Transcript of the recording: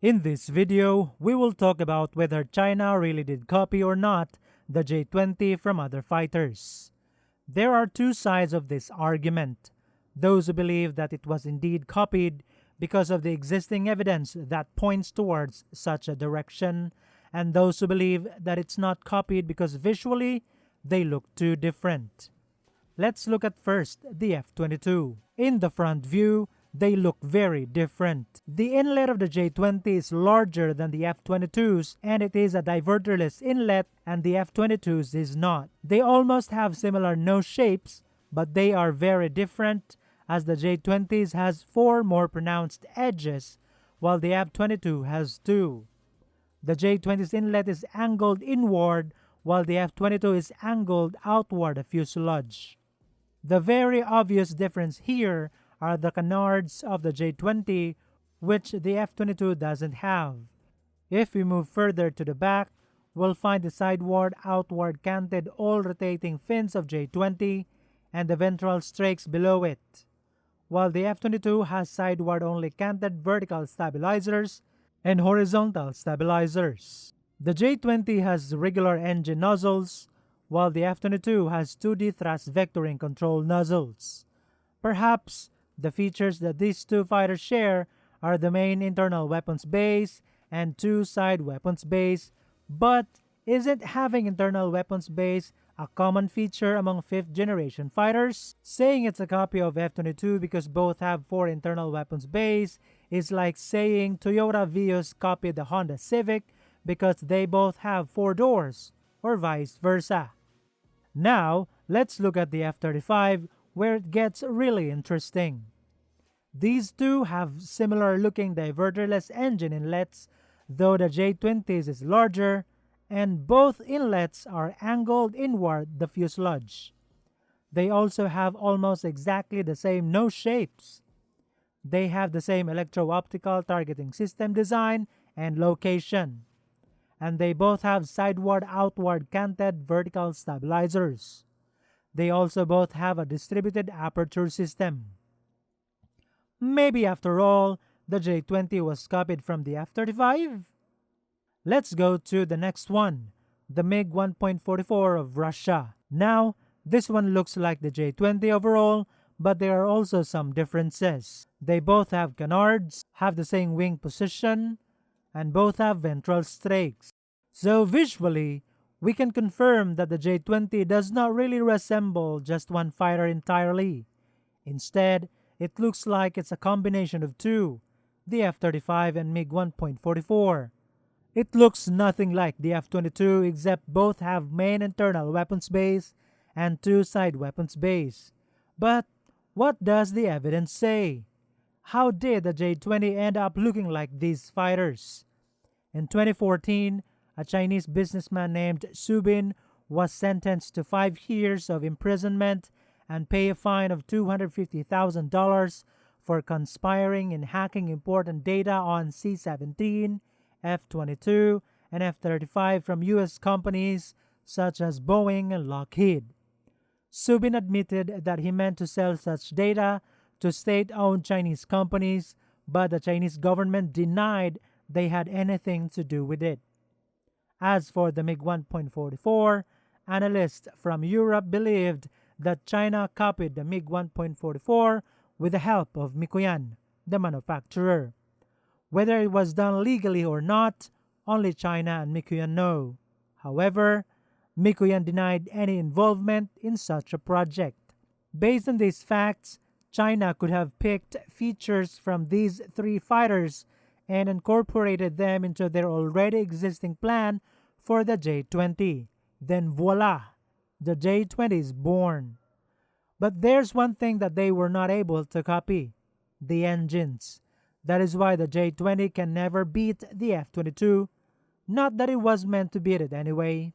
In this video, we will talk about whether China really did copy or not the J20 from other fighters. There are two sides of this argument: those who believe that it was indeed copied because of the existing evidence that points towards such a direction, and those who believe that it's not copied because visually they look too different. Let's look at first the F-22. In the front view, they look very different. The inlet of the J-20 is larger than the F-22's, and it is a diverterless inlet, and the F-22's is not. They almost have similar nose shapes, but they are very different, as the J-20's has 4 more pronounced edges, while the F-22 has 2. The J-20's inlet is angled inward, while the F-22 is angled outward the fuselage. The very obvious difference here are the canards of the J-20, which the F-22 doesn't have. If we move further to the back, we'll find the sideward-outward canted all-rotating fins of J-20 and the ventral strakes below it, while the F-22 has sideward-only canted vertical stabilizers and horizontal stabilizers. The J-20 has regular engine nozzles, while the F-22 has 2D thrust vectoring control nozzles. Perhaps the features that these two fighters share are the main internal weapons base and 2 side weapons base, but isn't having internal weapons base a common feature among 5th generation fighters? Saying it's a copy of F-22 because both have 4 internal weapons base is like saying Toyota Vios copied the Honda Civic because they both have 4 doors, or vice versa. Now, let's look at the F-35, where it gets really interesting. These two have similar looking diverterless engine inlets, though the J-20's is larger, and both inlets are angled inward the fuselage. They also have almost exactly the same nose shapes. They have the same electro-optical targeting system design and location, and they both have sideward-outward canted vertical stabilizers. They also both have a distributed aperture system. Maybe after all, the J-20 was copied from the F-35? Let's go to the next one, the MiG 1.44 of Russia. Now, this one looks like the J-20 overall, but there are also some differences. They both have canards, have the same wing position, and both have ventral strakes. So visually, we can confirm that the J-20 does not really resemble just one fighter entirely. Instead, it looks like it's a combination of 2, the F-35 and MiG 1.44. It looks nothing like the F-22 except both have main internal weapons base and 2 side weapons base. But what does the evidence say? How did the J-20 end up looking like these fighters? In 2014, a Chinese businessman named Su Bin was sentenced to 5 years of imprisonment and pay a fine of $250,000 for conspiring and hacking important data on C-17, F-22, and F-35 from U.S. companies such as Boeing and Lockheed. Su Bin admitted that he meant to sell such data to state-owned Chinese companies, but the Chinese government denied they had anything to do with it. As for the MiG 1.44, analysts from Europe believed that China copied the MiG 1.44 with the help of Mikoyan, the manufacturer. Whether it was done legally or not, only China and Mikoyan know. However, Mikoyan denied any involvement in such a project. Based on these facts, China could have picked features from these 3 fighters and incorporated them into their already existing plan for the J-20. Then voila! The J-20 is born. But there's one thing that they were not able to copy: the engines. That is why the J-20 can never beat the F-22. Not that it was meant to beat it anyway.